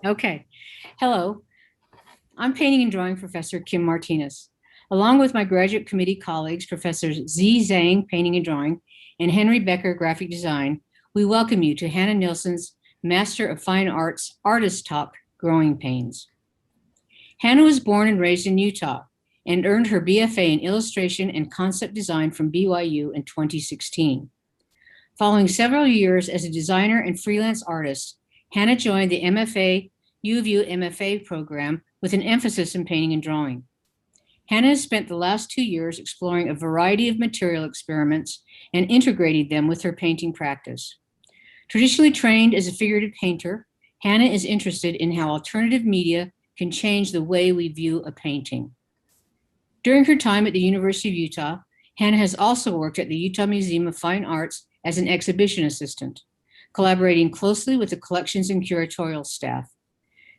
Okay. Hello, I'm painting and drawing professor Kim Martinez. Along with my graduate committee colleagues, Professors Z. Zhang, painting and drawing, and Henry Becker, graphic design, we welcome you to Hannah Nielsen's Master of Fine Arts Artist Talk, Growing Pains. Hannah was born and raised in Utah and earned her BFA in illustration and concept design from BYU in 2016. Following several years as a designer and freelance artist, Hannah joined the MFA U of U MFA program with an emphasis in painting and drawing. Hannah has spent the last 2 years exploring a variety of material experiments and integrating them with her painting practice. Traditionally trained as a figurative painter, Hannah is interested in how alternative media can change the way we view a painting. During her time at the University of Utah, Hannah has also worked at the Utah Museum of Fine Arts as an exhibition assistant, collaborating closely with the collections and curatorial staff.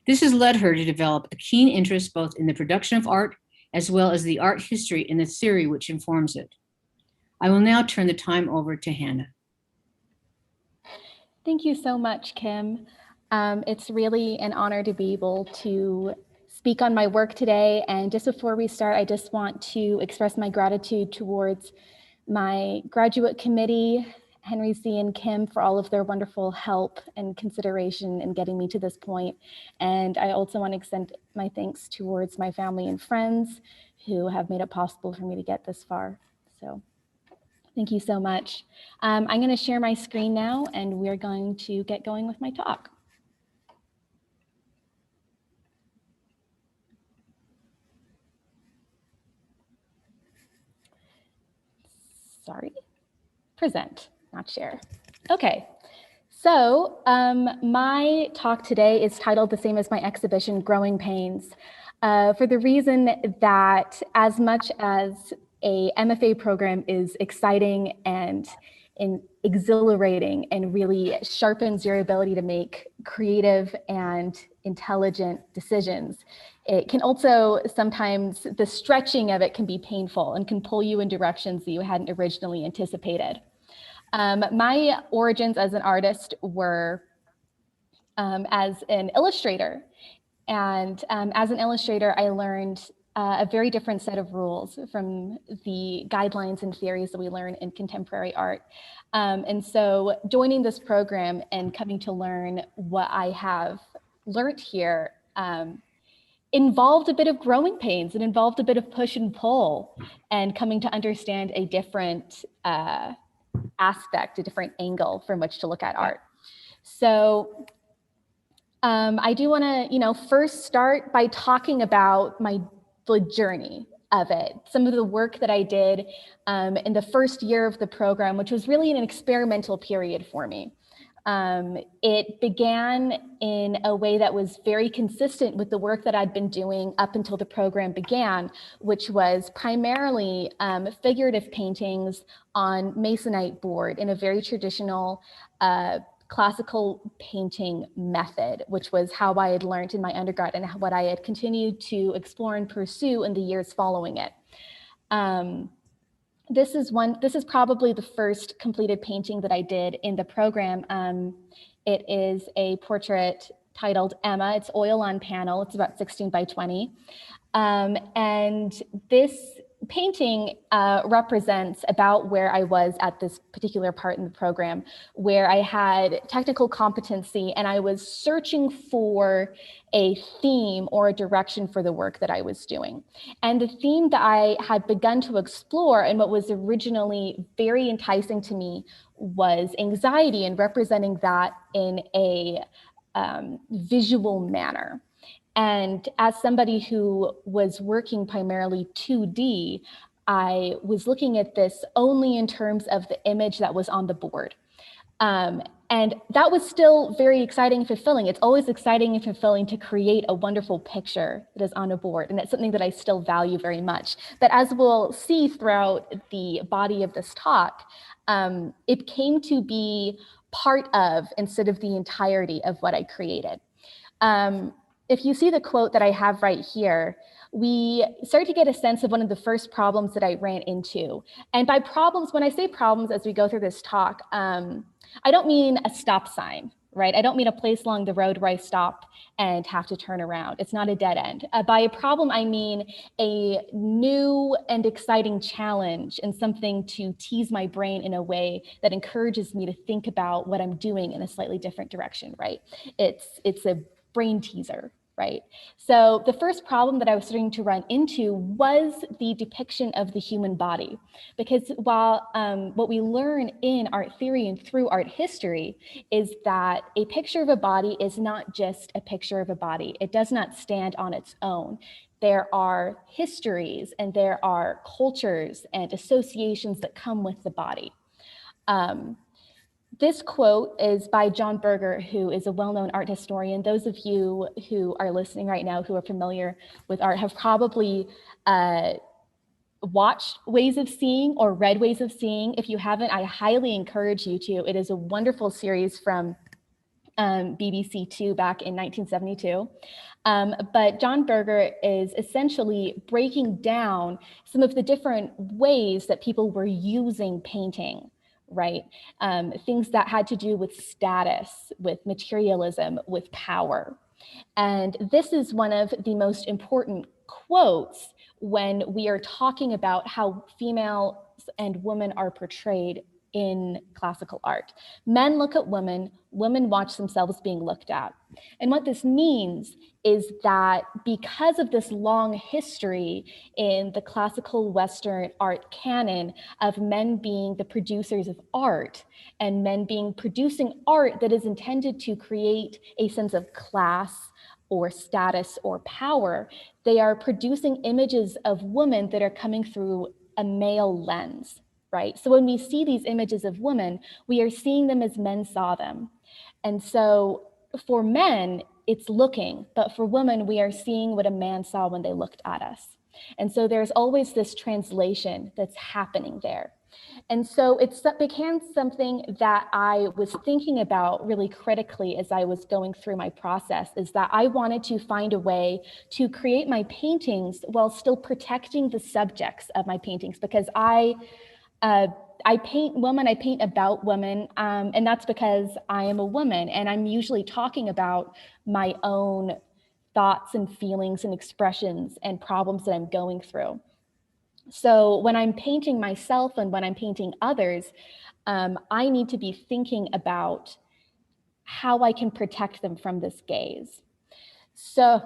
This has led her to develop a keen interest both in the production of art as well as the art history and the theory which informs it. I will now turn the time over to Hannah. Thank you so much, Kim. It's really an honor to be able to speak on my work today. And just before we start, I just want to express my gratitude towards my graduate committee, Henry C. and Kim, for all of their wonderful help and consideration in getting me to this point. And I also want to extend my thanks towards my family and friends who have made it possible for me to get this far. So thank you so much. I'm going to share my screen now, and we're going to get going with my talk. Sorry, present, not share. Okay, so my talk today is titled the same as my exhibition, Growing Pains, for the reason that as much as a MFA program is exciting and exhilarating and really sharpens your ability to make creative and intelligent decisions, it can also sometimes, the stretching of it can be painful and can pull you in directions that you hadn't originally anticipated. My origins as an artist were as an illustrator. And as an illustrator, I learned a very different set of rules from the guidelines and theories that we learn in contemporary art. And so joining this program and coming to learn what I have learned here involved a bit of growing pains. It involved a bit of push and pull and coming to understand a different aspect, a different angle from which to look at art. So I do want to, first start by talking about the journey of it, some of the work that I did in the first year of the program, which was really an experimental period for me. It began in a way that was very consistent with the work that I'd been doing up until the program began, which was primarily figurative paintings on masonite board in a very traditional classical painting method, which was how I had learned in my undergrad and what I had continued to explore and pursue in the years following it. This is probably the first completed painting that I did in the program. It is a portrait titled Emma. It's oil on panel. It's about 16 by 20. And this painting represents about where I was at this particular part in the program, where I had technical competency and I was searching for a theme or a direction for the work that I was doing. And the theme that I had begun to explore and what was originally very enticing to me was anxiety and representing that in a visual manner. And as somebody who was working primarily 2D, I was looking at this only in terms of the image that was on the board. And that was still very exciting and fulfilling. It's always exciting and fulfilling to create a wonderful picture that is on a board. And it's something that I still value very much. But as we'll see throughout the body of this talk, it came to be part of instead of the entirety of what I created. If you see the quote that I have right here, we start to get a sense of one of the first problems that I ran into. And by problems, when I say problems as we go through this talk, I don't mean a stop sign right? I don't mean a place along the road where I stop and have to turn around. It's not a dead end. By a problem, I mean a new and exciting challenge and something to tease my brain in a way that encourages me to think about what I'm doing in a slightly different direction, right? It's a brain teaser, right? So the first problem that I was starting to run into was the depiction of the human body. Because while what we learn in art theory and through art history is that a picture of a body is not just a picture of a body. It does not stand on its own. There are histories and there are cultures and associations that come with the body. This quote is by John Berger, who is a well-known art historian. Those of you who are listening right now who are familiar with art have probably watched Ways of Seeing or read Ways of Seeing. If you haven't, I highly encourage you to. It is a wonderful series from BBC Two back in 1972. But John Berger is essentially breaking down some of the different ways that people were using painting, right? Things that had to do with status, with materialism, with power. And this is one of the most important quotes when we are talking about how females and women are portrayed in classical art. Men look at women, women watch themselves being looked at. And what this means is that because of this long history in the classical Western art canon of men being the producers of art and men being producing art that is intended to create a sense of class or status or power, they are producing images of women that are coming through a male lens, right? So when we see these images of women, we are seeing them as men saw them. And so for men, it's looking, but for women, we are seeing what a man saw when they looked at us. And so there's always this translation that's happening there. And so it became something that I was thinking about really critically as I was going through my process, is that I wanted to find a way to create my paintings while still protecting the subjects of my paintings, because I paint women, I paint about women, and that's because I am a woman, and I'm usually talking about my own thoughts and feelings and expressions and problems that I'm going through. So when I'm painting myself and when I'm painting others, I need to be thinking about how I can protect them from this gaze. So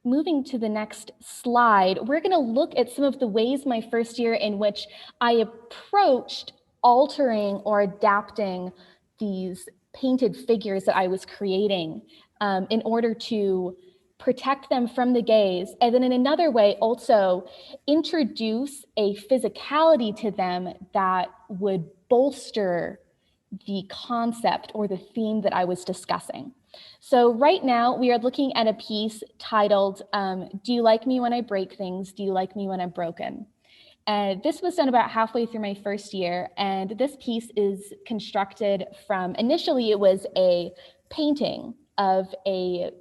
moving to the next slide, we're going to look at some of the ways my first year in which I approached altering or adapting these painted figures that I was creating in order to protect them from the gaze. And then in another way, also introduce a physicality to them that would bolster the concept or the theme that I was discussing. So right now we are looking at a piece titled, Do You Like Me When I Break Things? Do You Like Me When I'm Broken? This was done about halfway through my first year, and this piece is constructed from, initially it was a painting of a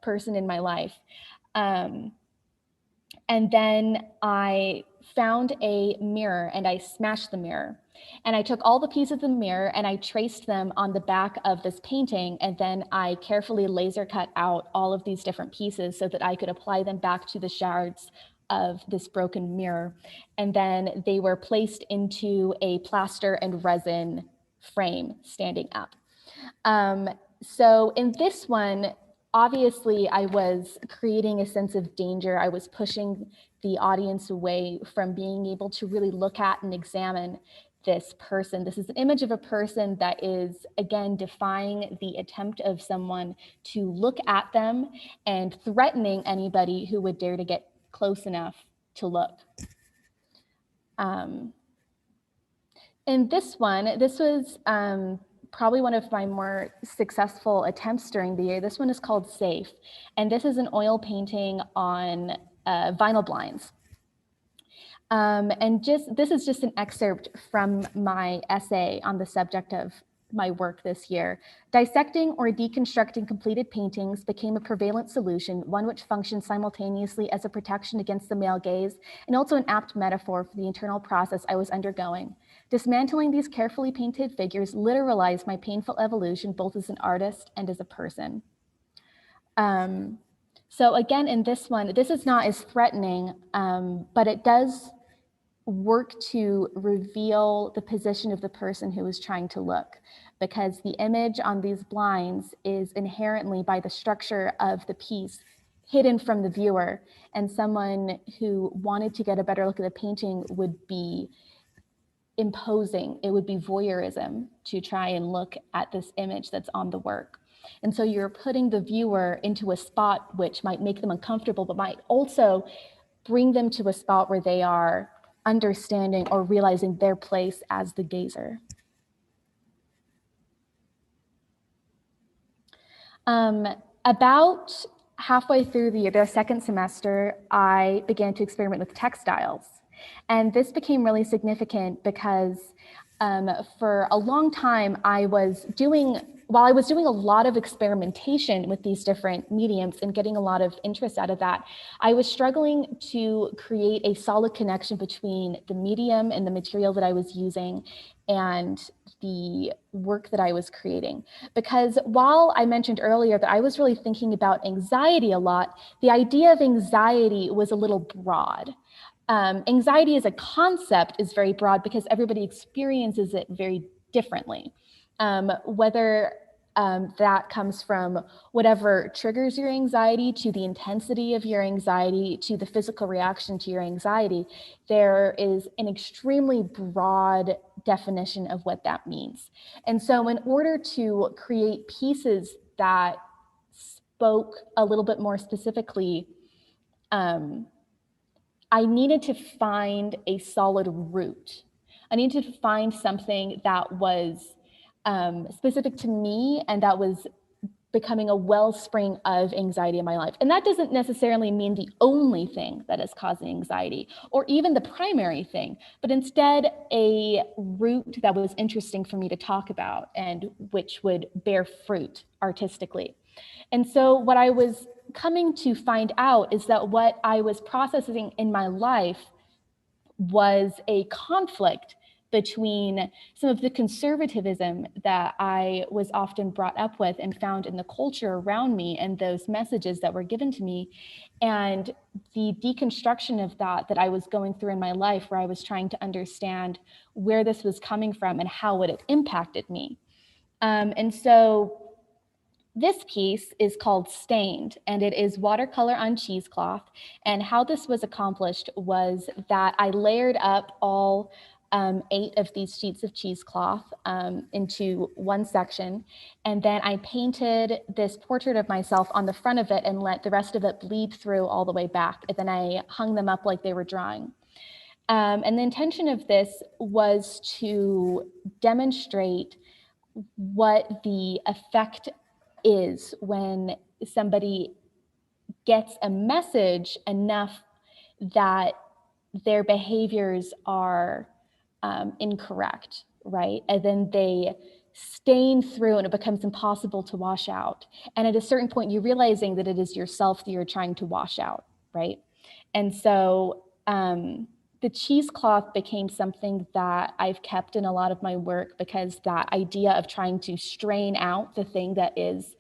person in my life. And then I found a mirror and I smashed the mirror. And I took all the pieces of the mirror and I traced them on the back of this painting. And then I carefully laser cut out all of these different pieces so that I could apply them back to the shards of this broken mirror. And then they were placed into a plaster and resin frame standing up. So in this one, obviously I was creating a sense of danger. I was pushing the audience away from being able to really look at and examine this person. This is an image of a person that is, again, defying the attempt of someone to look at them and threatening anybody who would dare to get close enough to look. And this one, this was probably one of my more successful attempts during the year. This one is called Safe. And this is an oil painting on vinyl blinds. And this is just an excerpt from my essay on the subject of my work this year. Dissecting or deconstructing completed paintings became a prevalent solution, one which functioned simultaneously as a protection against the male gaze and also an apt metaphor for the internal process I was undergoing. Dismantling these carefully painted figures literalized my painful evolution, both as an artist and as a person. So again, in this one, this is not as threatening, but it does work to reveal the position of the person who is trying to look, because the image on these blinds is inherently, by the structure of the piece, hidden from the viewer, and someone who wanted to get a better look at the painting would be imposing. It would be voyeurism to try and look at this image that's on the work. And so you're putting the viewer into a spot which might make them uncomfortable, but might also bring them to a spot where they are understanding or realizing their place as the gazer. About halfway through the second semester, I began to experiment with textiles. And this became really significant because for a long time, while I was doing a lot of experimentation with these different mediums and getting a lot of interest out of that, I was struggling to create a solid connection between the medium and the material that I was using and the work that I was creating. Because while I mentioned earlier that I was really thinking about anxiety a lot, the idea of anxiety was a little broad. Anxiety as a concept is very broad because everybody experiences it very differently. Whether that comes from whatever triggers your anxiety, to the intensity of your anxiety, to the physical reaction to your anxiety, there is an extremely broad definition of what that means. And so in order to create pieces that spoke a little bit more specifically, I needed to find a solid root. I needed to find something that was specific to me and that was becoming a wellspring of anxiety in my life. And that doesn't necessarily mean the only thing that is causing anxiety or even the primary thing, but instead a root that was interesting for me to talk about and which would bear fruit artistically. And so what I was coming to find out is that what I was processing in my life was a conflict between some of the conservatism that I was often brought up with and found in the culture around me and those messages that were given to me, and the deconstruction of that I was going through in my life, where I was trying to understand where this was coming from and how it had impacted me. And so this piece is called Stained, and it is watercolor on cheesecloth. And how this was accomplished was that I layered up all 8 of these sheets of cheesecloth into one section. And then I painted this portrait of myself on the front of it and let the rest of it bleed through all the way back. And then I hung them up like they were drawing. And the intention of this was to demonstrate what the effect is when somebody gets a message enough that their behaviors are incorrect, right? And then they stain through and it becomes impossible to wash out. And at a certain point, you're realizing that it is yourself that you're trying to wash out, right? And so the cheesecloth became something that I've kept in a lot of my work, because that idea of trying to strain out the thing that is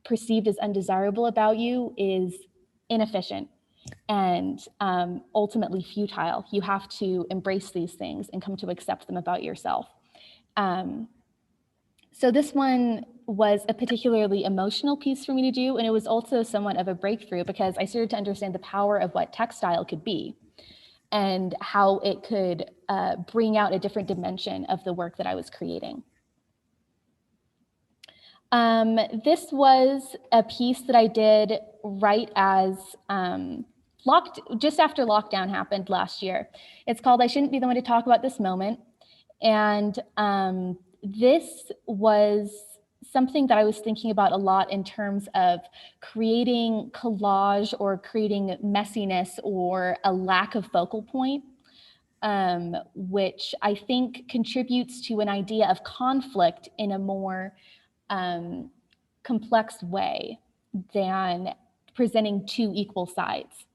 perceived as undesirable about you is inefficient and ultimately futile. You have to embrace these things and come to accept them about yourself. So this one was a particularly emotional piece for me to do, and it was also somewhat of a breakthrough because I started to understand the power of what textile could be and how it could bring out a different dimension of the work that I was creating. This was a piece that I did right as just after lockdown happened last year. It's called I Shouldn't Be the One to Talk About This Moment. And this was something that I was thinking about a lot in terms of creating collage or creating messiness or a lack of focal point, which I think contributes to an idea of conflict in a more complex way than presenting 2 equal sides.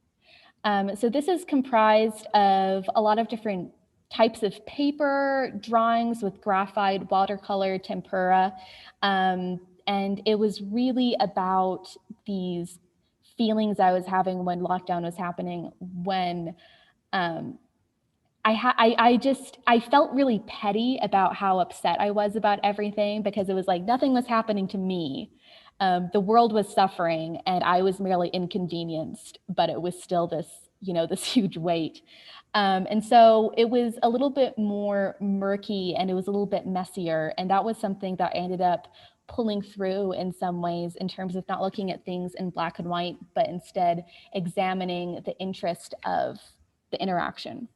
So this is comprised of a lot of different types of paper, drawings with graphite, watercolor, tempera. And it was really about these feelings I was having when lockdown was happening, when I felt really petty about how upset I was about everything, because it was like nothing was happening to me. The world was suffering and I was merely inconvenienced, but it was still this, this huge weight. And so it was a little bit more murky and it was a little bit messier. And that was something that I ended up pulling through in some ways, in terms of not looking at things in black and white, but instead examining the interest of the interaction.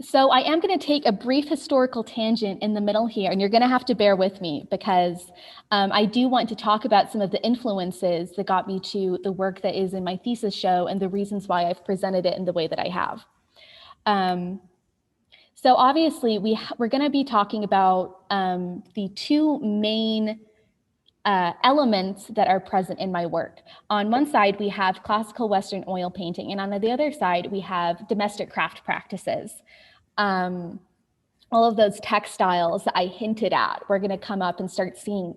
So I am going to take a brief historical tangent in the middle here, and you're going to have to bear with me, because I do want to talk about some of the influences that got me to the work that is in my thesis show and the reasons why I've presented it in the way that I have. So obviously we're going to be talking about the two main elements that are present in my work. On one side, we have classical Western oil painting, and on the other side, we have domestic craft practices. All of those textiles that I hinted at, we're going to come up and start seeing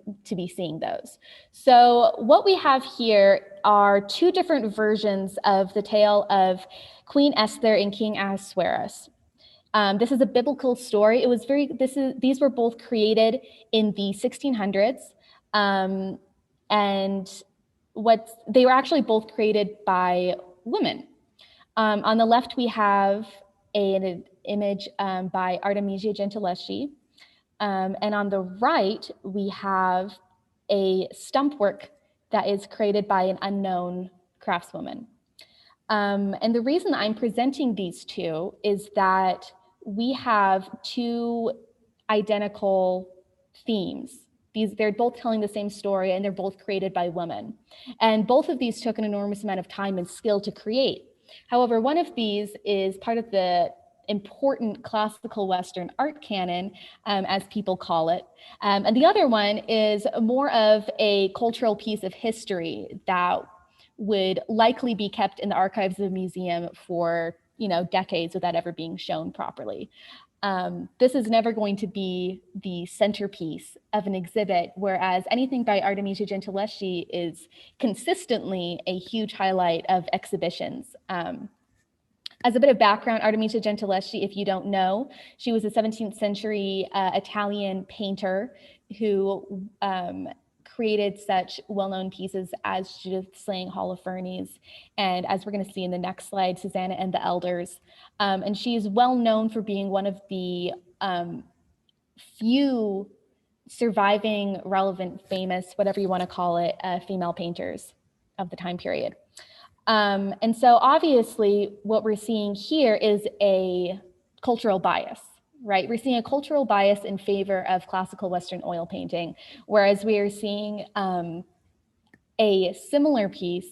those. So what we have here are two different versions of the tale of Queen Esther and King Ahasuerus. This is a biblical story. These were both created in the 1600s. And they were actually both created by women. On the left, we have an image by Artemisia Gentileschi. And on the right, we have a stump work that is created by an unknown craftswoman. And the reason I'm presenting these two is that we have two identical themes. They're both telling the same story, and they're both created by women. And both of these took an enormous amount of time and skill to create. However, one of these is part of the important classical Western art canon, as people call it. And the other one is more of a cultural piece of history that would likely be kept in the archives of a museum for decades without ever being shown properly. This is never going to be the centerpiece of an exhibit, whereas anything by Artemisia Gentileschi is consistently a huge highlight of exhibitions. As a bit of background, Artemisia Gentileschi, if you don't know, she was a 17th century Italian painter who created such well-known pieces as Judith slaying Holofernes, and as we're going to see in the next slide, Susanna and the Elders. And she's well known for being one of the few surviving, relevant, famous, whatever you want to call it, female painters of the time period. And so obviously what we're seeing here is a cultural bias, right? We're seeing a cultural bias in favor of classical Western oil painting, whereas we are seeing a similar piece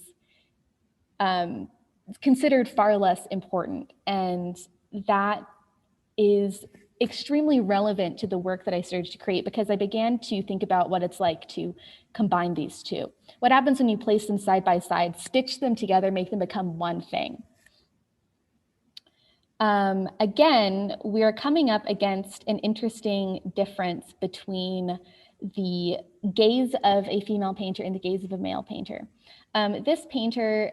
considered far less important. And that is extremely relevant to the work that I started to create, because I began to think about what it's like to combine these two. What happens when you place them side by side, stitch them together, make them become one thing? Again, we're coming up against an interesting difference between the gaze of a female painter and the gaze of a male painter. This painter,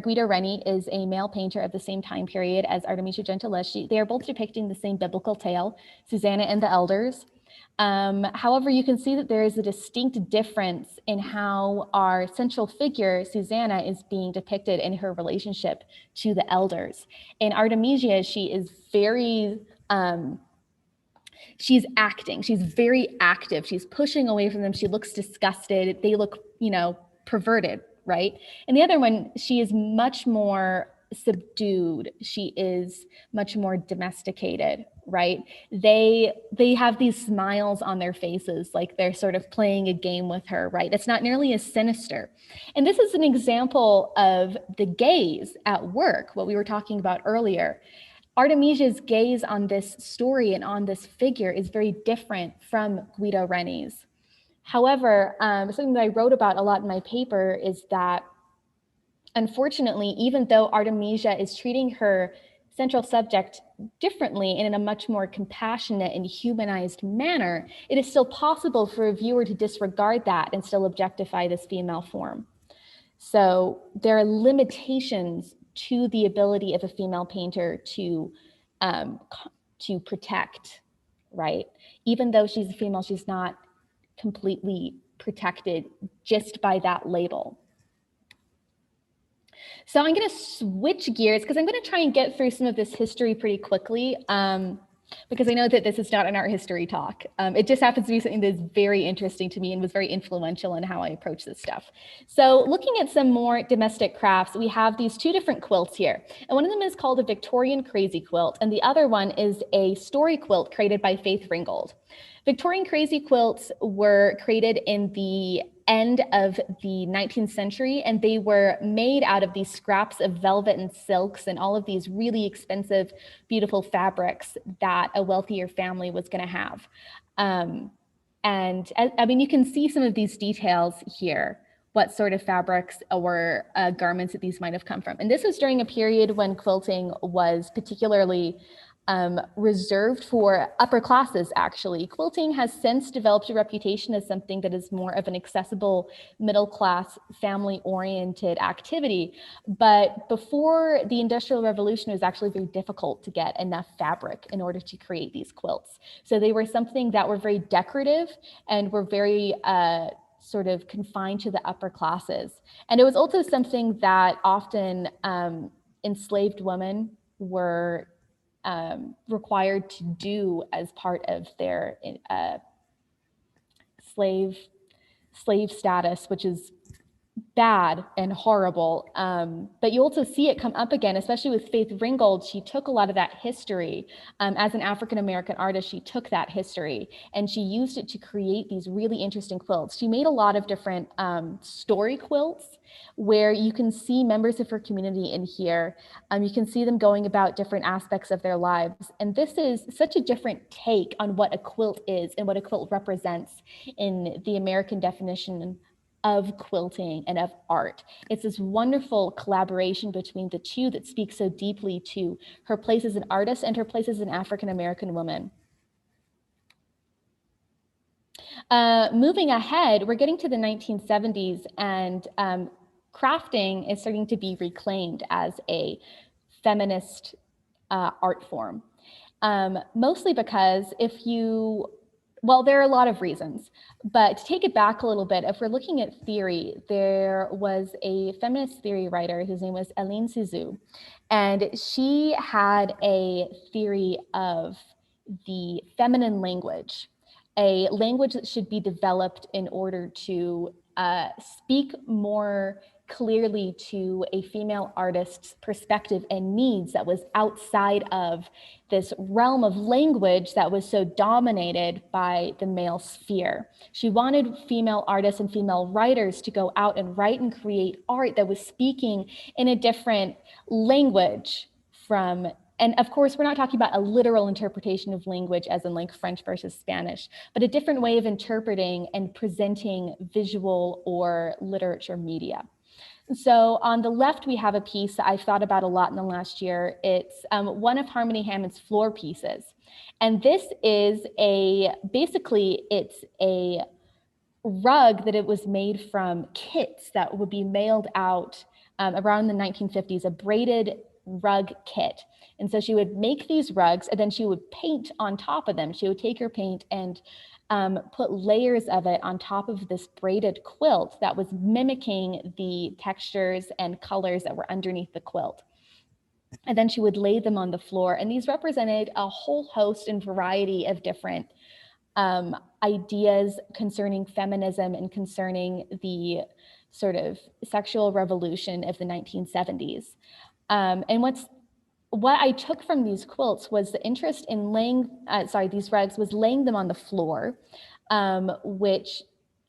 Guido Reni, is a male painter of the same time period as Artemisia Gentileschi. They are both depicting the same biblical tale, Susanna and the Elders. However, you can see that there is a distinct difference in how our central figure, Susanna, is being depicted in her relationship to the elders. In Artemisia, she is very, she's acting, she's very active, she's pushing away from them, she looks disgusted, they look, perverted, right? And the other one, she is much more subdued, she is much more domesticated, right? They have these smiles on their faces, like they're sort of playing a game with her, right? It's not nearly as sinister. And this is an example of the gaze at work, what we were talking about earlier. Artemisia's gaze on this story and on this figure is very different from Guido Reni's. However, something that I wrote about a lot in my paper is that unfortunately, even though Artemisia is treating her central subject differently and in a much more compassionate and humanized manner, it is still possible for a viewer to disregard that and still objectify this female form. So there are limitations to the ability of a female painter to protect, right? Even though she's a female, she's not completely protected just by that label. So I'm going to switch gears because I'm going to try and get through some of this history pretty quickly, because I know that this is not an art history talk. It just happens to be something that's very interesting to me and was very influential in how I approach this stuff. So looking at some more domestic crafts, we have these two different quilts here. And one of them is called a Victorian crazy quilt, and the other one is a story quilt created by Faith Ringgold. Victorian crazy quilts were created in the end of the 19th century, and they were made out of these scraps of velvet and silks and all of these really expensive, beautiful fabrics that a wealthier family was going to have. And I mean, you can see some of these details here, what sort of fabrics or garments that these might have come from. And this was during a period when quilting was particularly reserved for upper classes, actually. Quilting has since developed a reputation as something that is more of an accessible, middle-class, family-oriented activity. But before the Industrial Revolution, it was actually very difficult to get enough fabric in order to create these quilts. So they were something that were very decorative and were very sort of confined to the upper classes. And it was also something that often enslaved women were required to do as part of their slave status, which is bad and horrible. But you also see it come up again, especially with Faith Ringgold. She took a lot of that history. As an African-American artist, she took that history and she used it to create these really interesting quilts. She made a lot of different story quilts where you can see members of her community in here. You can see them going about different aspects of their lives. And this is such a different take on what a quilt is and what a quilt represents in the American definition of quilting and of art. It's this wonderful collaboration between the two that speaks so deeply to her place as an artist and her place as an African-American woman. Moving ahead, we're getting to the 1970s, and crafting is starting to be reclaimed as a feminist art form. Mostly because well, there are a lot of reasons, but to take it back a little bit, if we're looking at theory, there was a feminist theory writer whose name was Aline Suzou, and she had a theory of the feminine language, a language that should be developed in order to speak more clearly to a female artist's perspective and needs that was outside of this realm of language that was so dominated by the male sphere. She wanted female artists and female writers to go out and write and create art that was speaking in a different language from, and of course, we're not talking about a literal interpretation of language as in like French versus Spanish, but a different way of interpreting and presenting visual or literature media. So on the left, we have a piece that I've thought about a lot in the last year. It's one of Harmony Hammond's floor pieces. And this is basically it's a rug that it was made from kits that would be mailed out around the 1950s, a braided rug kit. And so she would make these rugs and then she would paint on top of them. She would take her paint and put layers of it on top of this braided quilt that was mimicking the textures and colors that were underneath the quilt. And then she would lay them on the floor. And these represented a whole host and variety of different ideas concerning feminism and concerning the sort of sexual revolution of the 1970s. And what I took from these quilts was the interest in these rugs was laying them on the floor, which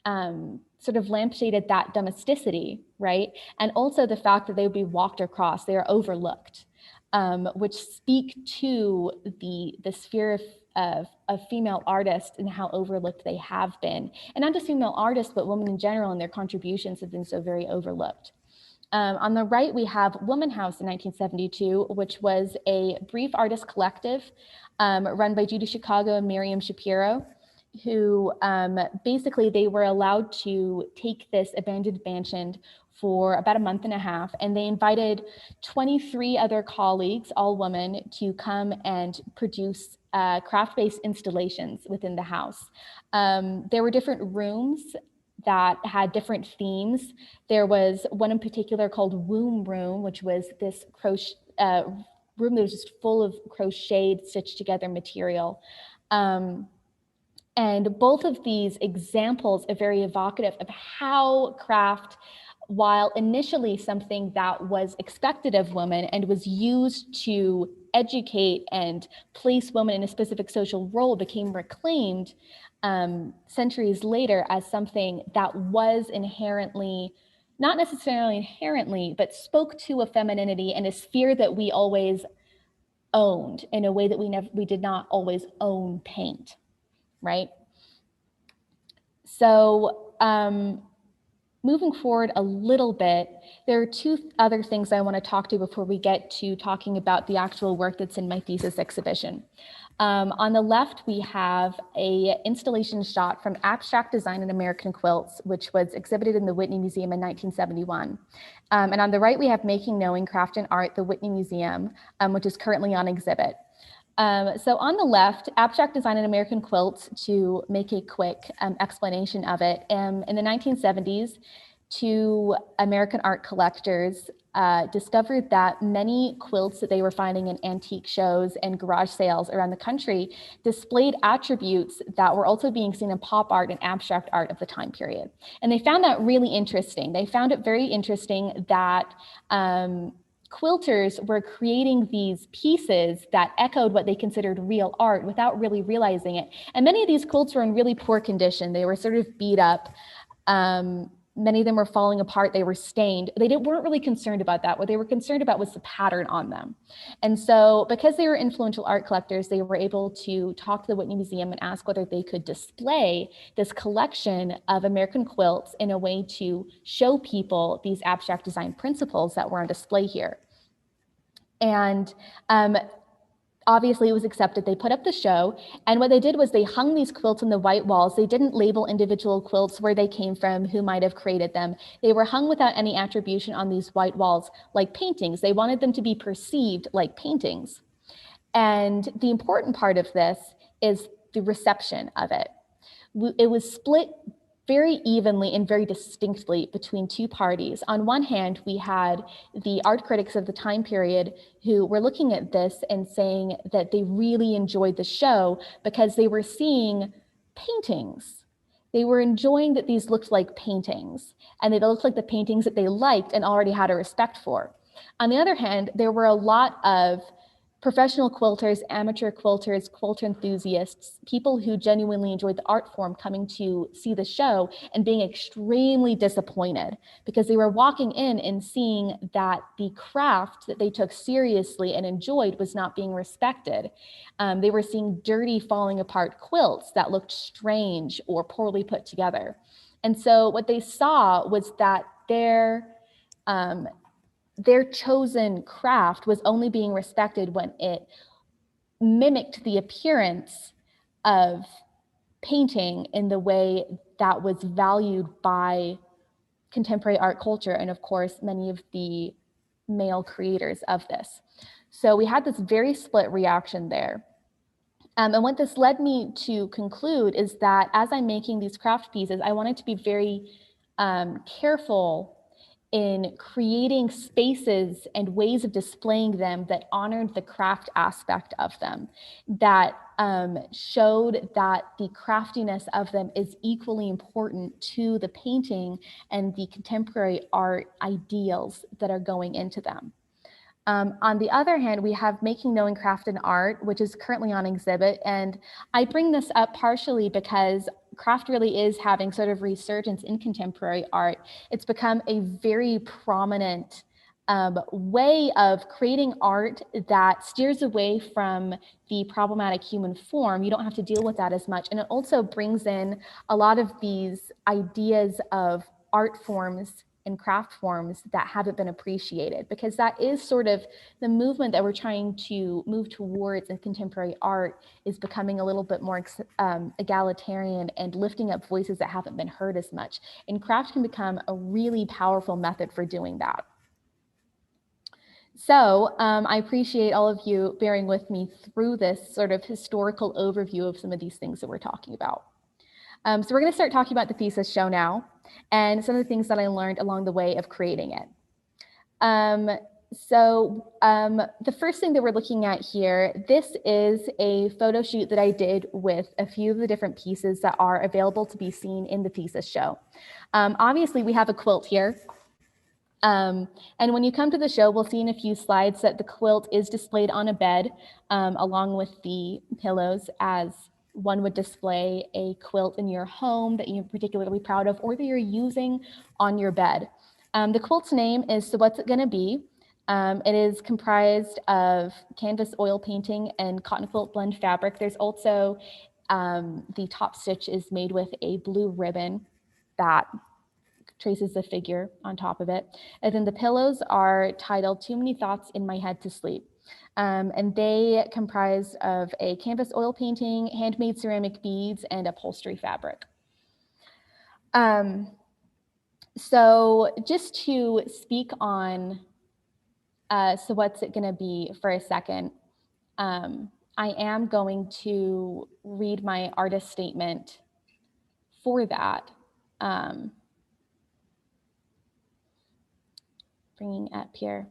sort of lampshaded that domesticity, right? And also the fact that they would be walked across, they are overlooked, which speak to the sphere of female artists and how overlooked they have been. And not just female artists, but women in general, and their contributions have been so very overlooked. On the right, we have Woman House in 1972, which was a brief artist collective run by Judy Chicago and Miriam Shapiro, who basically they were allowed to take this abandoned mansion for about a month and a half, and they invited 23 other colleagues, all women, to come and produce craft-based installations within the house. There were different rooms that had different themes. There was one in particular called Womb Room, which was this room that was just full of crocheted, stitched together material. And both of these examples are very evocative of how craft, while initially something that was expected of women and was used to educate and place women in a specific social role, became reclaimed centuries later as something that was inherently, not necessarily inherently, but spoke to a femininity and a sphere that we always owned in a way that we did not always own paint, right? So moving forward a little bit, there are two other things I want to talk to before we get to talking about the actual work that's in my thesis exhibition. On the left, we have an installation shot from Abstract Design in American Quilts, which was exhibited in the Whitney Museum in 1971. And on the right, we have Making Knowing Craft and Art, the Whitney Museum, which is currently on exhibit. So on the left, Abstract Design in American Quilts, to make a quick explanation of it. In the 1970s, two American art collectors discovered that many quilts that they were finding in antique shows and garage sales around the country displayed attributes that were also being seen in pop art and abstract art of the time period. And they found that really interesting. They found it very interesting that quilters were creating these pieces that echoed what they considered real art without really realizing it. And many of these quilts were in really poor condition. They were sort of beat up. Many of them were falling apart. They were stained. They weren't really concerned about that. What they were concerned about was the pattern on them. And so because they were influential art collectors, they were able to talk to the Whitney Museum and ask whether they could display this collection of American quilts in a way to show people these abstract design principles that were on display here. And obviously it was accepted. They put up the show, and what they did was they hung these quilts on the white walls. They didn't label individual quilts, where they came from, who might have created them. They were hung without any attribution on these white walls like paintings. They wanted them to be perceived like paintings. And the important part of this is the reception of it. It was split very evenly and very distinctly between two parties. On one hand, we had the art critics of the time period who were looking at this and saying that they really enjoyed the show because they were seeing paintings. They were enjoying that these looked like paintings, and they looked like the paintings that they liked and already had a respect for. On the other hand, there were a lot of professional quilters, amateur quilters, quilter enthusiasts, people who genuinely enjoyed the art form coming to see the show and being extremely disappointed because they were walking in and seeing that the craft that they took seriously and enjoyed was not being respected. They were seeing dirty, falling apart quilts that looked strange or poorly put together. And so what they saw was that their chosen craft was only being respected when it mimicked the appearance of painting in the way that was valued by contemporary art culture and, of course, many of the male creators of this. So we had this very split reaction there. And what this led me to conclude is that as I'm making these craft pieces, I wanted to be very careful in creating spaces and ways of displaying them that honored the craft aspect of them, that showed that the craftiness of them is equally important to the painting and the contemporary art ideals that are going into them. On the other hand, we have Making Knowing Craft and Art, which is currently on exhibit. And I bring this up partially because craft really is having sort of resurgence in contemporary art. It's become a very prominent way of creating art that steers away from the problematic human form. You don't have to deal with that as much. And it also brings in a lot of these ideas of art forms and craft forms that haven't been appreciated, because that is sort of the movement that we're trying to move towards in contemporary art, is becoming a little bit more egalitarian and lifting up voices that haven't been heard as much. And craft can become a really powerful method for doing that. So I appreciate all of you bearing with me through this sort of historical overview of some of these things that we're talking about. So we're going to start talking about the thesis show now and some of the things that I learned along the way of creating it. The first thing that we're looking at here, this is a photo shoot that I did with a few of the different pieces that are available to be seen in the thesis show. Obviously, we have a quilt here. And when you come to the show, we'll see in a few slides that the quilt is displayed on a bed along with the pillows, as one would display a quilt in your home that you're particularly proud of or that you're using on your bed. The quilt's name is So What's It Gonna Be? It is comprised of canvas oil painting and cotton quilt blend fabric. There's also the top stitch is made with a blue ribbon that traces the figure on top of it. And then the pillows are titled Too Many Thoughts in My Head to Sleep. And they comprise of a canvas oil painting, handmade ceramic beads, and upholstery fabric. So just to speak on So What's It Gonna Be for a second, I am going to read my artist statement for that. Bringing up here.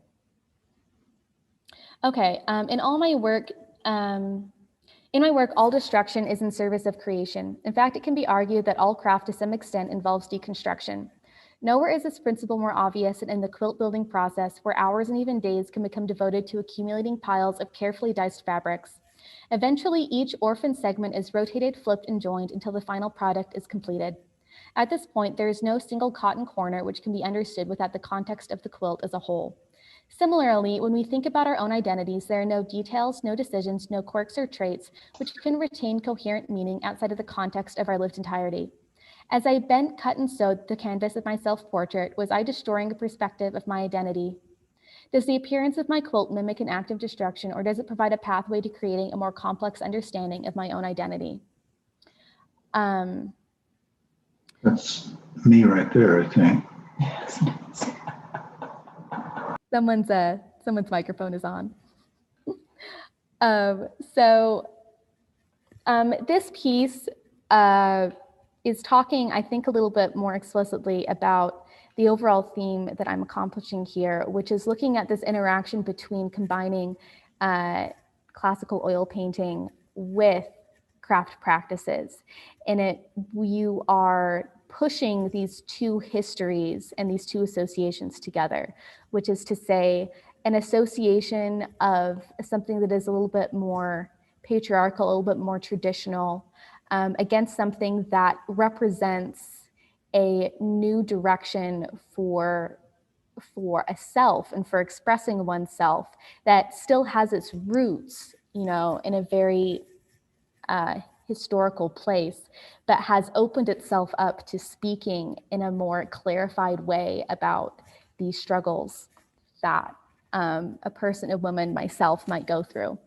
Okay, in my work, all destruction is in service of creation. In fact, it can be argued that all craft to some extent involves deconstruction. Nowhere is this principle more obvious than in the quilt building process, where hours and even days can become devoted to accumulating piles of carefully diced fabrics. Eventually, each orphan segment is rotated, flipped, and joined until the final product is completed. At this point, there is no single cotton corner which can be understood without the context of the quilt as a whole. Similarly, when we think about our own identities, there are no details, no decisions, no quirks or traits which can retain coherent meaning outside of the context of our lived entirety. As I bent, cut, and sewed the canvas of my self-portrait, was I destroying the perspective of my identity? Does the appearance of my quilt mimic an act of destruction, or does it provide a pathway to creating a more complex understanding of my own identity? That's me right there, I think. Someone's microphone is on. This piece is talking, I think, a little bit more explicitly about the overall theme that I'm accomplishing here, which is looking at this interaction between combining classical oil painting with craft practices. In it, you are pushing these two histories and these two associations together, which is to say, an association of something that is a little bit more patriarchal, a little bit more traditional, against something that represents a new direction for a self and for expressing oneself that still has its roots, in a very historical place, but has opened itself up to speaking in a more clarified way about these struggles that a person, a woman, myself might go through.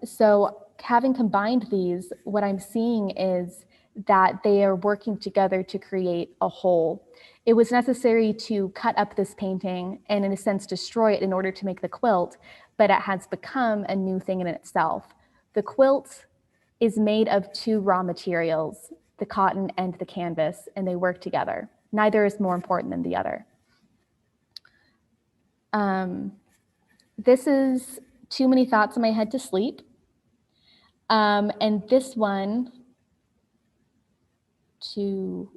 So having combined these, what I'm seeing is that they are working together to create a whole. It was necessary to cut up this painting and, in a sense, destroy it in order to make the quilt, but it has become a new thing in itself. The quilt is made of two raw materials, the cotton and the canvas, and they work together. Neither is more important than the other. This is Too Many Thoughts in My Head to Sleep. And this one, to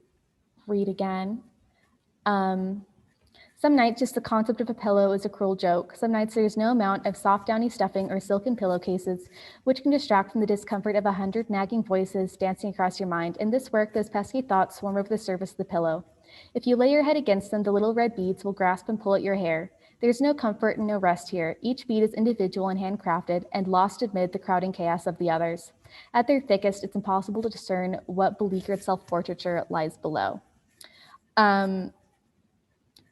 read again. Some nights, just the concept of a pillow is a cruel joke. Some nights there is no amount of soft downy stuffing or silken pillowcases which can distract from the discomfort of 100 nagging voices dancing across your mind. In this work, those pesky thoughts swarm over the surface of the pillow. If you lay your head against them, the little red beads will grasp and pull at your hair. There's no comfort and no rest here. Each bead is individual and handcrafted and lost amid the crowding chaos of the others. At their thickest, it's impossible to discern what beleaguered self-portraiture lies below.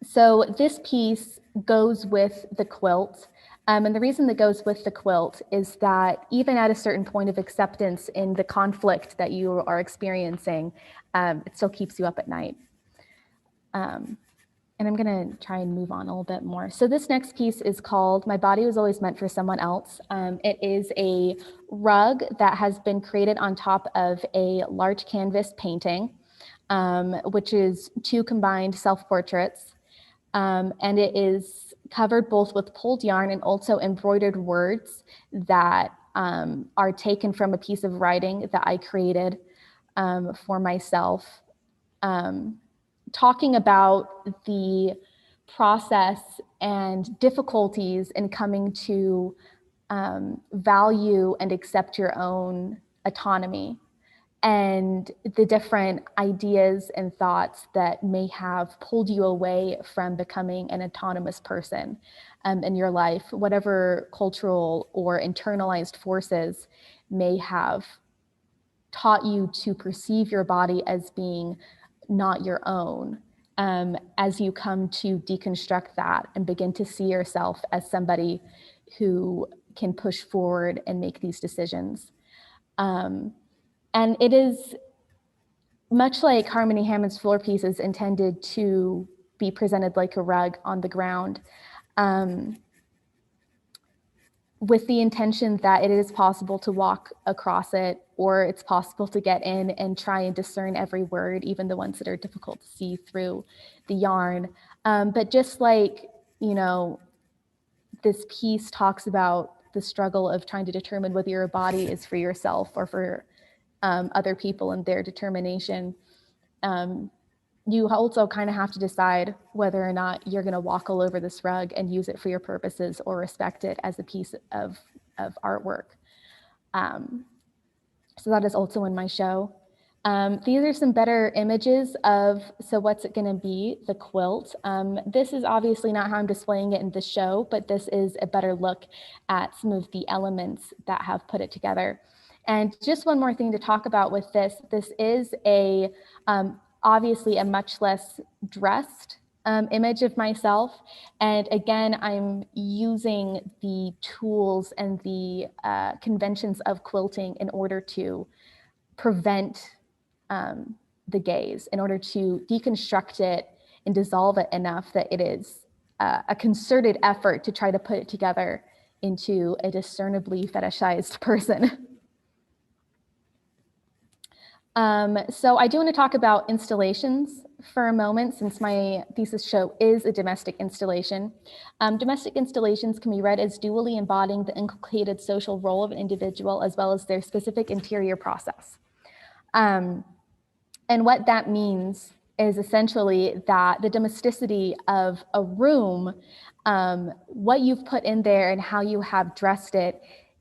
So this piece goes with the quilt. And the reason that goes with the quilt is that even at a certain point of acceptance in the conflict that you are experiencing, it still keeps you up at night. And I'm going to try and move on a little bit more. So this next piece is called My Body Was Always Meant for Someone Else. It is a rug that has been created on top of a large canvas painting, which is 2 combined self-portraits. And it is covered both with pulled yarn and also embroidered words that are taken from a piece of writing that I created for myself. Talking about the process and difficulties in coming to value and accept your own autonomy, and the different ideas and thoughts that may have pulled you away from becoming an autonomous person in your life, whatever cultural or internalized forces may have taught you to perceive your body as being not your own, as you come to deconstruct that and begin to see yourself as somebody who can push forward and make these decisions. And it is much like Harmony Hammond's floor piece is intended to be presented like a rug on the ground, with the intention that it is possible to walk across it, or it's possible to get in and try and discern every word, even the ones that are difficult to see through the yarn. But just like, this piece talks about the struggle of trying to determine whether your body is for yourself or for other people and their determination. You also kind of have to decide whether or not you're going to walk all over this rug and use it for your purposes or respect it as a piece of artwork. So that is also in my show. These are some better images of, so what's it going to be, the quilt. This is obviously not how I'm displaying it in the show, but this is a better look at some of the elements that have put it together. And just one more thing to talk about with this. This is a obviously a much less dressed image of myself. And again, I'm using the tools and the conventions of quilting in order to prevent the gaze, in order to deconstruct it and dissolve it enough that it is a concerted effort to try to put it together into a discernibly fetishized person. So I do want to talk about installations for a moment, since my thesis show is a domestic installation. Domestic installations can be read as dually embodying the inculcated social role of an individual as well as their specific interior process. And what that means is essentially that the domesticity of a room, what you've put in there and how you have dressed it,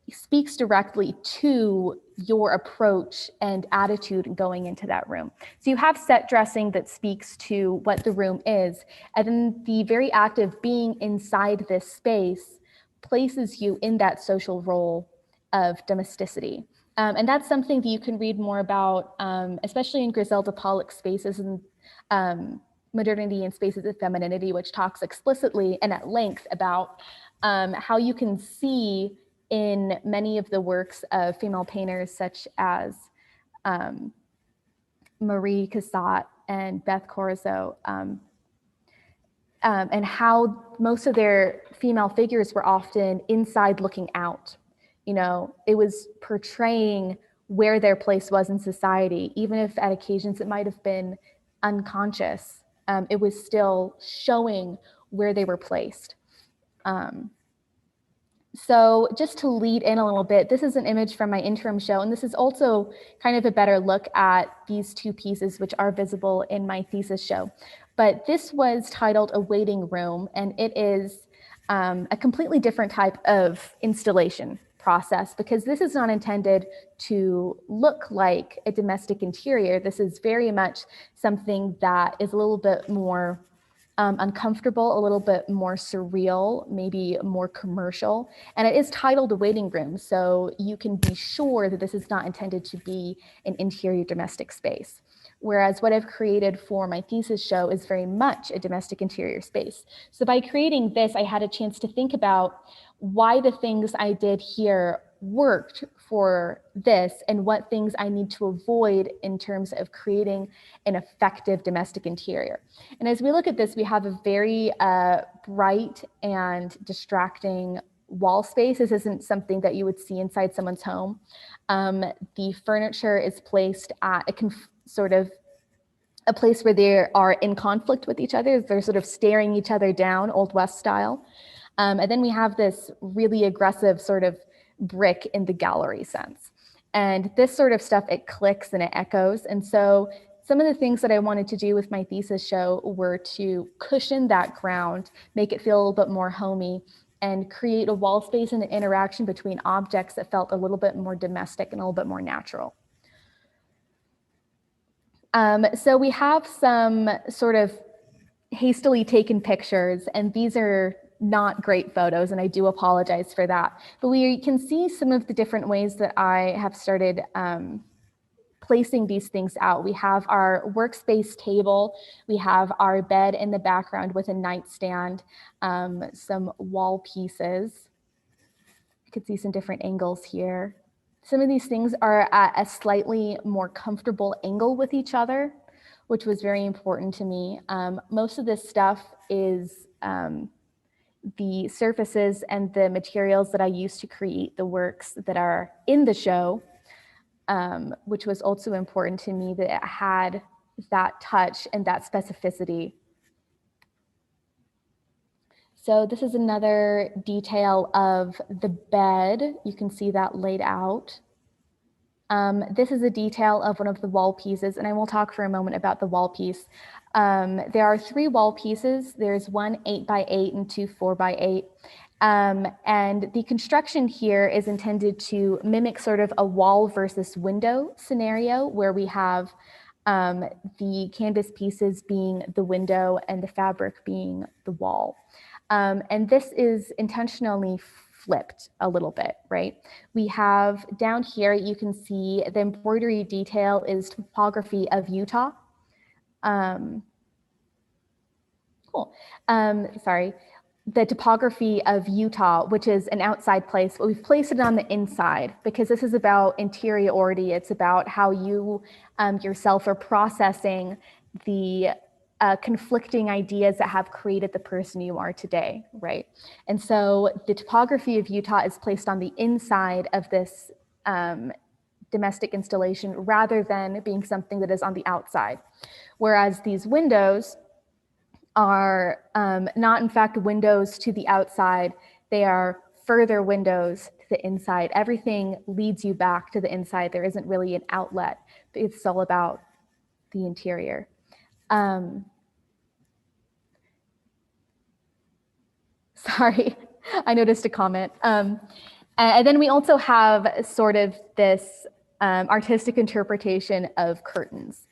speaks directly to your approach and attitude going into that room. So you have set dressing that speaks to what the room is, and then the very act of being inside this space places you in that social role of domesticity. And that's something that you can read more about, especially in Griselda Pollock's Spaces and Modernity and Spaces of Femininity, which talks explicitly and at length about how you can see in many of the works of female painters such as Marie Cassatt and Beth Corzo, and how most of their female figures were often inside looking out. It was portraying where their place was in society, even if at occasions it might have been unconscious. It was still showing where they were placed. So just to lead in a little bit, this is an image from my interim show, and this is also kind of a better look at these 2 pieces which are visible in my thesis show. But this was titled A Waiting Room, and it is a completely different type of installation process, because this is not intended to look like a domestic interior. This is very much something that is a little bit more uncomfortable, a little bit more surreal, maybe more commercial. And it is titled A Waiting Room, so you can be sure that this is not intended to be an interior domestic space. whereas what I've created for my thesis show is very much a domestic interior space. So by creating this, I had a chance to think about why the things I did here worked for this and what things I need to avoid in terms of creating an effective domestic interior. And as we look at this, we have a very bright and distracting wall space. This isn't something that you would see inside someone's home. The furniture is placed at a place where they are in conflict with each other. They're sort of staring each other down, Old West style. And then we have this really aggressive sort of brick in the gallery sense. And this sort of stuff, it clicks and it echoes. And so some of the things that I wanted to do with my thesis show were to cushion that ground, make it feel a little bit more homey, and create a wall space and an interaction between objects that felt a little bit more domestic and a little bit more natural. So we have some sort of hastily taken pictures, and these are not great photos, and I do apologize for that. But we can see some of the different ways that I have started placing these things out. We have our workspace table, we have our bed in the background with a nightstand, some wall pieces. You can see some different angles here. Some of these things are at a slightly more comfortable angle with each other, which was very important to me. Most of this stuff is the surfaces and the materials that I used to create the works that are in the show, which was also important to me, that it had that touch and that specificity. So this is another detail of the bed. You can see that laid out. This is a detail of one of the wall pieces, and I will talk for a moment about the wall piece. There are 3 wall pieces. There's one 8x8 and 2 4x8. And the construction here is intended to mimic sort of a wall versus window scenario, where we have the canvas pieces being the window and the fabric being the wall. And this is intentionally flipped a little bit, right? We have down here, you can see the embroidery detail is topography of Utah. The topography of Utah, which is an outside place, but we've placed it on the inside because this is about interiority. It's about how you yourself are processing the conflicting ideas that have created the person you are today, right? And so the topography of Utah is placed on the inside of this domestic installation rather than being something that is on the outside. Whereas these windows are not in fact windows to the outside, they are further windows to the inside. Everything leads you back to the inside. There isn't really an outlet. It's all about the interior. Sorry, I noticed a comment. And then we also have sort of this artistic interpretation of curtains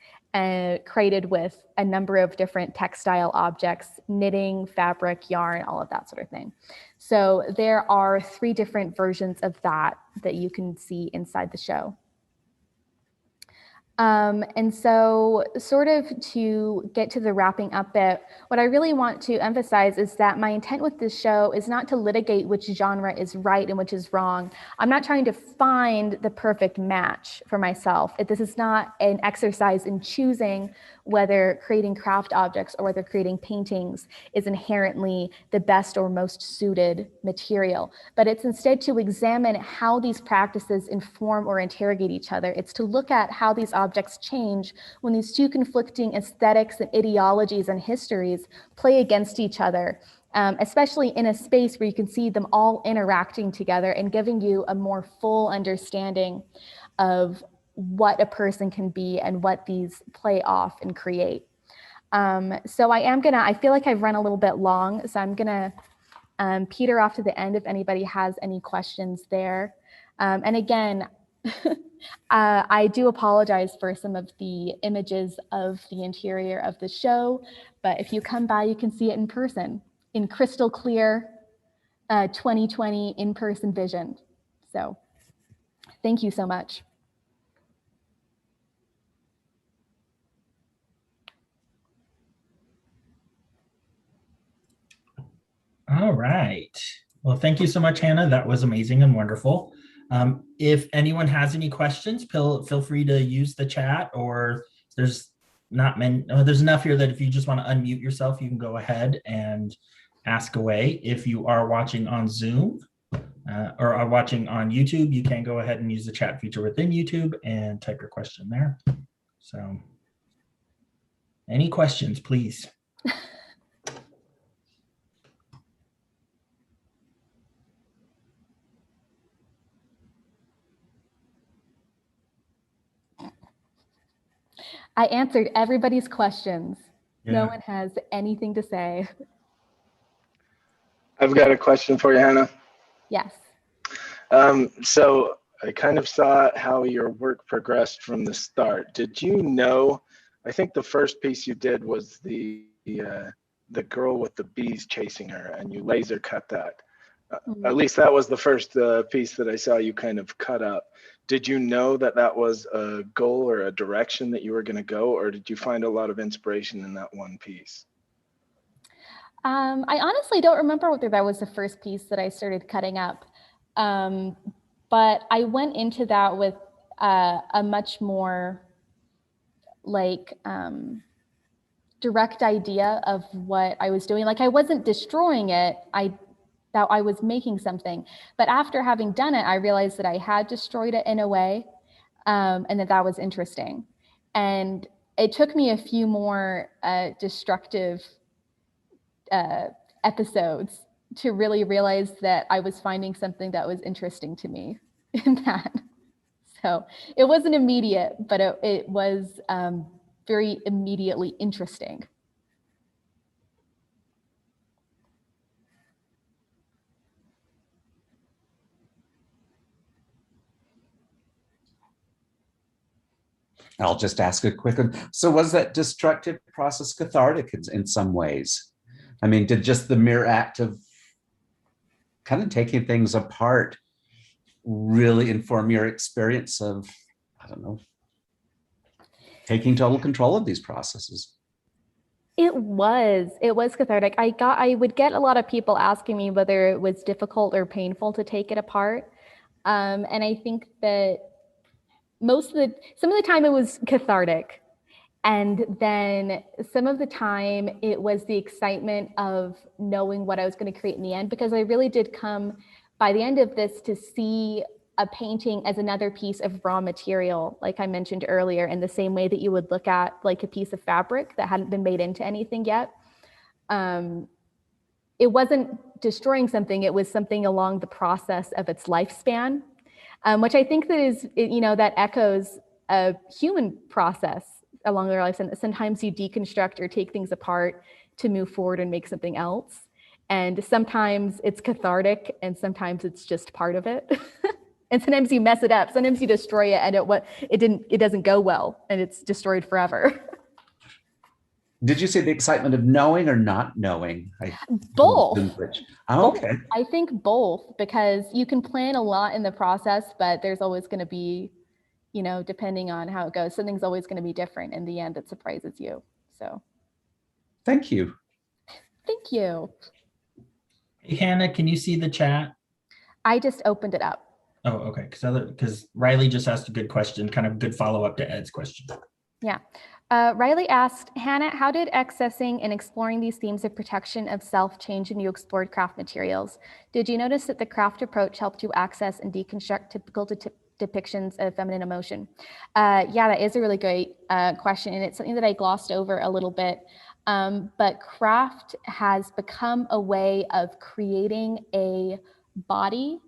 created with a number of different textile objects, knitting, fabric, yarn, all of that sort of thing. So there are 3 different versions of that you can see inside the show. And so sort of to get to the wrapping up bit, what I really want to emphasize is that my intent with this show is not to litigate which genre is right and which is wrong. I'm not trying to find the perfect match for myself. This is not an exercise in choosing whether creating craft objects or whether creating paintings is inherently the best or most suited material, but it's instead to examine how these practices inform or interrogate each other. It's to look at how these objects change when these 2 conflicting aesthetics and ideologies and histories play against each other, especially in a space where you can see them all interacting together and giving you a more full understanding of what a person can be and what these play off and create. So I feel like I've run a little bit long, so I'm gonna peter off to the end if anybody has any questions there. And again, I do apologize for some of the images of the interior of the show, but if you come by, you can see it in person, in crystal clear 2020 in-person vision. So thank you so much. All right. Well, thank you so much, Hannah. That was amazing and wonderful. If anyone has any questions, feel free to use the chat, or there's not many, there's enough here that if you just want to unmute yourself, you can go ahead and ask away. If you are watching on Zoom or are watching on YouTube, you can go ahead and use the chat feature within YouTube and type your question there. So any questions, please? I answered everybody's questions. Yeah. No one has anything to say. I've got a question for you, Hannah. Yes. So I kind of saw how your work progressed from the start. Did you know, I think the first piece you did was the girl with the bees chasing her, and you laser cut that. At least that was the first piece that I saw you kind of cut up. Did you know that that was a goal or a direction that you were going to go, or did you find a lot of inspiration in that one piece? I honestly don't remember whether that was the first piece that I started cutting up, but I went into that with a much more like direct idea of what I was doing. Like I wasn't destroying it. That I was making something, but after having done it, I realized that I had destroyed it in a way, and that was interesting. And it took me a few more destructive episodes to really realize that I was finding something that was interesting to me in that. So it wasn't immediate, but it was very immediately interesting. I'll just ask a quick one. So was that destructive process cathartic in some ways? I mean, did just the mere act of kind of taking things apart really inform your experience of, I don't know, taking total control of these processes? It was cathartic. I would get a lot of people asking me whether it was difficult or painful to take it apart. And I think that some of the time it was cathartic. And then some of the time it was the excitement of knowing what I was going to create in the end, because I really did come by the end of this to see a painting as another piece of raw material, like I mentioned earlier, in the same way that you would look at like a piece of fabric that hadn't been made into anything yet. It wasn't destroying something, it was something along the process of its lifespan, which I think that is, that echoes a human process along their lives. And sometimes you deconstruct or take things apart to move forward and make something else. And sometimes it's cathartic and sometimes it's just part of it. And sometimes you mess it up. Sometimes you destroy it and it doesn't go well and it's destroyed forever. Did you say the excitement of knowing or not knowing? Both. Okay. I think both, because you can plan a lot in the process, but there's always going to be, depending on how it goes, something's always going to be different in the end that surprises you. So. Thank you. Thank you. Hey, Hannah, can you see the chat? I just opened it up. Oh, okay. Because Riley just asked a good question, kind of good follow-up to Ed's question. Yeah. Riley asked, Hannah, how did accessing and exploring these themes of protection of self change when you explored craft materials? Did you notice that the craft approach helped you access and deconstruct typical depictions of feminine emotion? Yeah, that is a really great question, and it's something that I glossed over a little bit. But craft has become a way of creating a body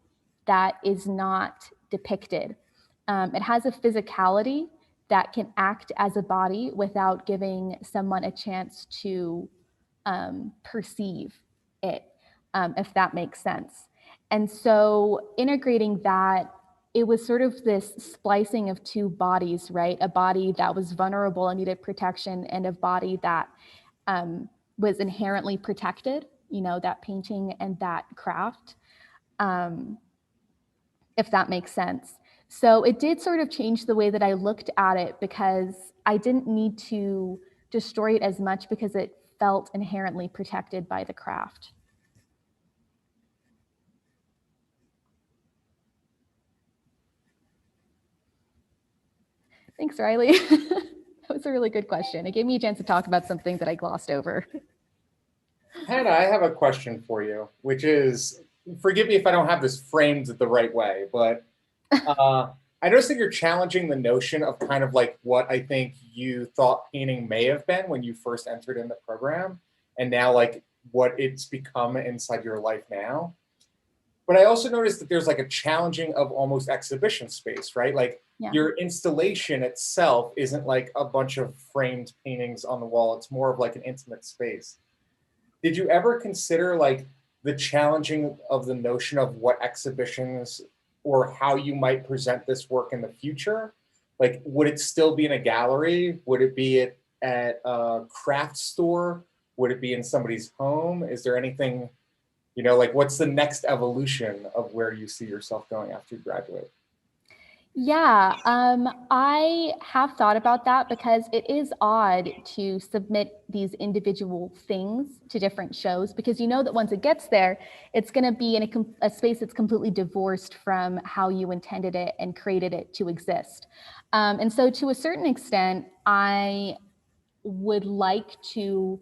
that is not depicted. It has a physicality that can act as a body without giving someone a chance to perceive it, if that makes sense. And so integrating that, it was sort of this splicing of two bodies, right? A body that was vulnerable and needed protection, and a body that was inherently protected, that painting and that craft, if that makes sense. So it did sort of change the way that I looked at it, because I didn't need to destroy it as much because it felt inherently protected by the craft. Thanks, Riley. That was a really good question. It gave me a chance to talk about something that I glossed over. Hannah, I have a question for you, which is, forgive me if I don't have this framed the right way, but I noticed that you're challenging the notion of kind of like what I think you thought painting may have been when you first entered in the program, and now like what it's become inside your life now. But I also noticed that there's like a challenging of almost exhibition space, right? Like your installation itself isn't like a bunch of framed paintings on the wall. It's more of like an intimate space. Did you ever consider like the challenging of the notion of what exhibitions or how you might present this work in the future? Like, would it still be in a gallery? Would it be at a craft store? Would it be in somebody's home? Is there anything, you know, like what's the next evolution of where you see yourself going after you graduate? Yeah, I have thought about that because it is odd to submit these individual things to different shows, because you know that once it gets there, it's going to be in a space that's completely divorced from how you intended it and created it to exist. And so to a certain extent, I would like to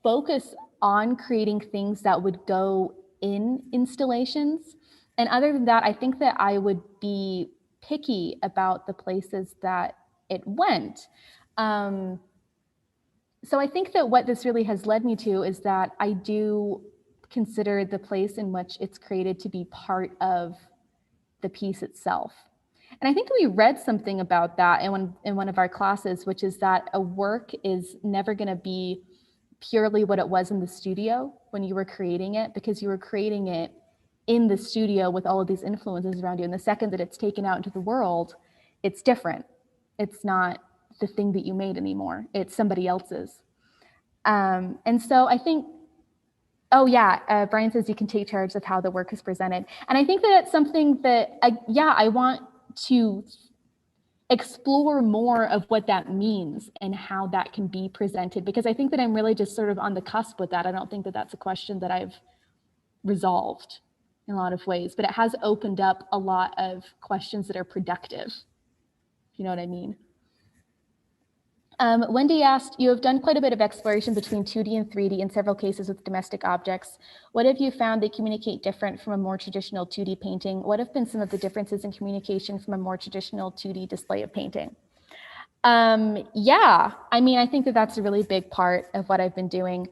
focus on creating things that would go in installations. And other than that, I think that I would be picky about the places that it went. So I think that what this really has led me to is that I do consider the place in which it's created to be part of the piece itself. And I think we read something about that in one of our classes, which is that a work is never going to be purely what it was in the studio when you were creating it, because you were creating it in the studio with all of these influences around you. And the second that it's taken out into the world, it's different. It's not the thing that you made anymore. It's somebody else's. And so I think, oh yeah, Brian says you can take charge of how the work is presented. And I think that it's something that, I want to explore more of what that means and how that can be presented, because I think that I'm really just sort of on the cusp with that. I don't think that that's a question that I've resolved in a lot of ways, but it has opened up a lot of questions that are productive, if you know what I mean. Wendy asked, you have done quite a bit of exploration between 2D and 3D in several cases with domestic objects. What have you found they communicate different from a more traditional 2D painting? What have been some of the differences in communication from a more traditional 2D display of painting? Yeah, I mean, I think that that's a really big part of what I've been doing.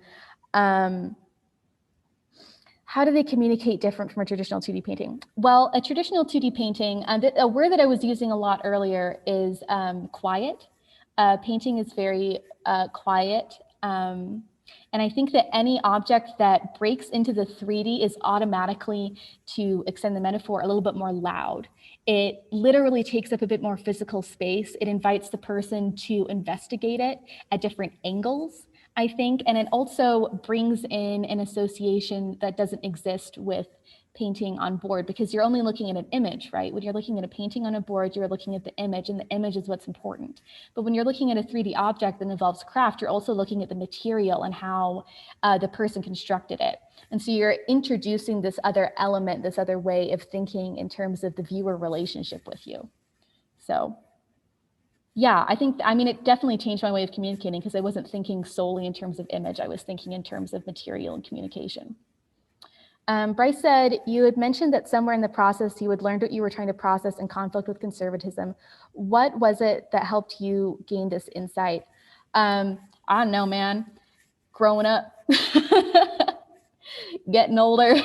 How do they communicate different from a traditional 2D painting? Well, a traditional 2D painting, a word that I was using a lot earlier is quiet. Painting is very quiet. And I think that any object that breaks into the 3D is automatically, to extend the metaphor, a little bit more loud. It literally takes up a bit more physical space. It invites the person to investigate it at different angles, I think. And it also brings in an association that doesn't exist with painting on board, because you're only looking at an image, right? When you're looking at a painting on a board, you're looking at the image, and the image is what's important. But when you're looking at a 3D object that involves craft, you're also looking at the material and how the person constructed it. And so you're introducing this other element, this other way of thinking in terms of the viewer relationship with you. So yeah, I mean, it definitely changed my way of communicating, because I wasn't thinking solely in terms of image. I was thinking in terms of material and communication. Bryce said, you had mentioned that somewhere in the process you had learned what you were trying to process in conflict with conservatism. What was it that helped you gain this insight? I don't know, man. Growing up, getting older.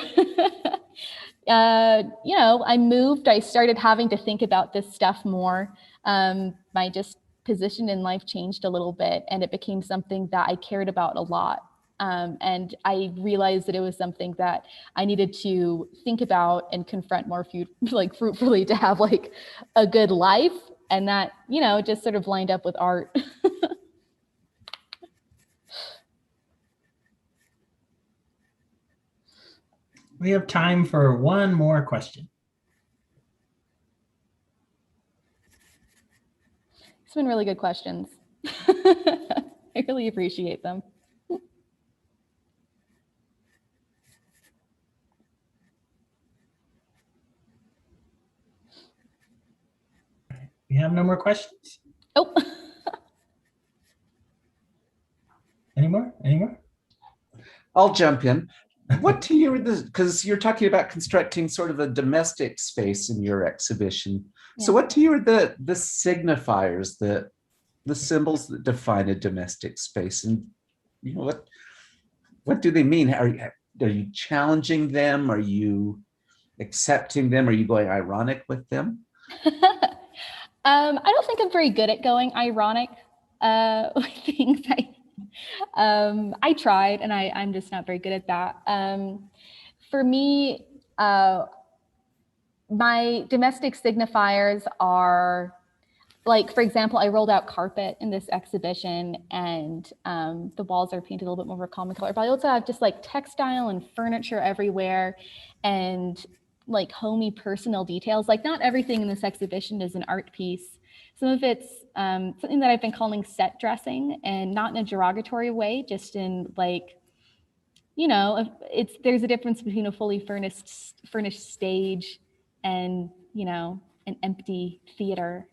I moved. I started having to think about this stuff more. My just position in life changed a little bit, and it became something that I cared about a lot. And I realized that it was something that I needed to think about and confront more fruitfully to have like a good life. And that, just sort of lined up with art. We have time for one more question. It's been really good questions. I really appreciate them. We have no more questions. Oh, Any more? Any more? I'll jump in. What to you, because you're talking about constructing sort of a domestic space in your exhibition. So yeah. what to you are the signifiers, the symbols that define a domestic space? And you know what do they mean? Are you challenging them? Are you accepting them? Are you going ironic with them? I don't think I'm very good at going ironic with things. I tried, and I'm just not very good at that. For me, my domestic signifiers are, like, for example, I rolled out carpet in this exhibition, and the walls are painted a little bit more of a common color. But I also have just like textile and furniture everywhere, and like homey personal details. Like, not everything in this exhibition is an art piece. Some of it's something that I've been calling set dressing, and not in a derogatory way, just in like, you know, there's a difference between a fully furnished stage and, you know, an empty theater.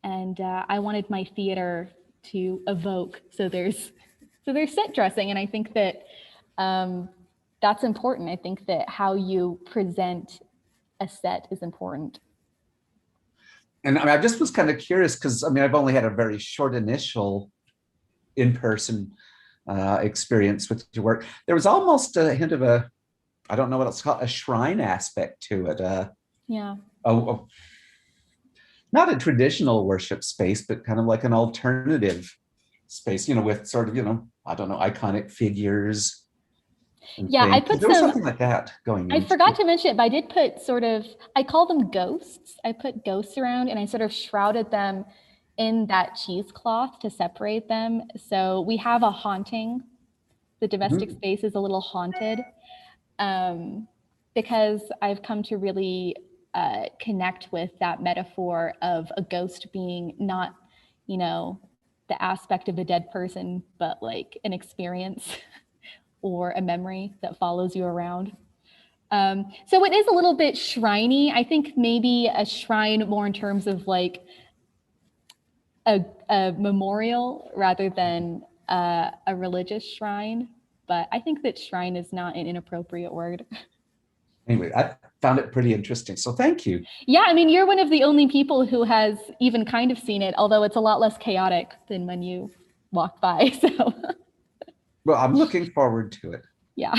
And I wanted my theater to evoke. So there's set dressing, and I think that that's important. I think that how you present a set is important. And I mean, I just was kind of curious because I mean, I've only had a very short initial in-person experience with your work. There was almost a hint of I don't know what it's called, a shrine aspect to it. Yeah. Not a traditional worship space, but kind of like an alternative space, you know, with sort of, you know, I don't know, iconic figures. Yeah, I put there was some, something like that going I into forgot to mention it, but I did put I call them ghosts. I put ghosts around, and I sort of shrouded them in that cheesecloth to separate them. So we have a haunting. The domestic space is a little haunted, because I've come to really connect with that metaphor of a ghost being not, you know, the aspect of a dead person, but like an experience or a memory that follows you around. So it is a little bit shriny. I think maybe a shrine more in terms of like a memorial rather than a religious shrine. But I think that shrine is not an inappropriate word. Anyway, I found it pretty interesting. So thank you. Yeah, I mean, you're one of the only people who has even kind of seen it, although it's a lot less chaotic than when you walked by. So, Well, I'm looking forward to it. yeah.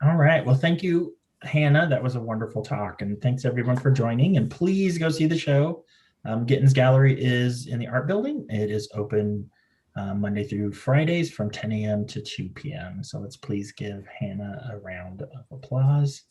All right. Well, thank you, Hannah. That was a wonderful talk. And thanks everyone for joining. And please go see the show. Gittins Gallery is in the art building. It is open Monday through Fridays from 10 a.m. to 2 p.m. So let's please give Hannah a round of applause.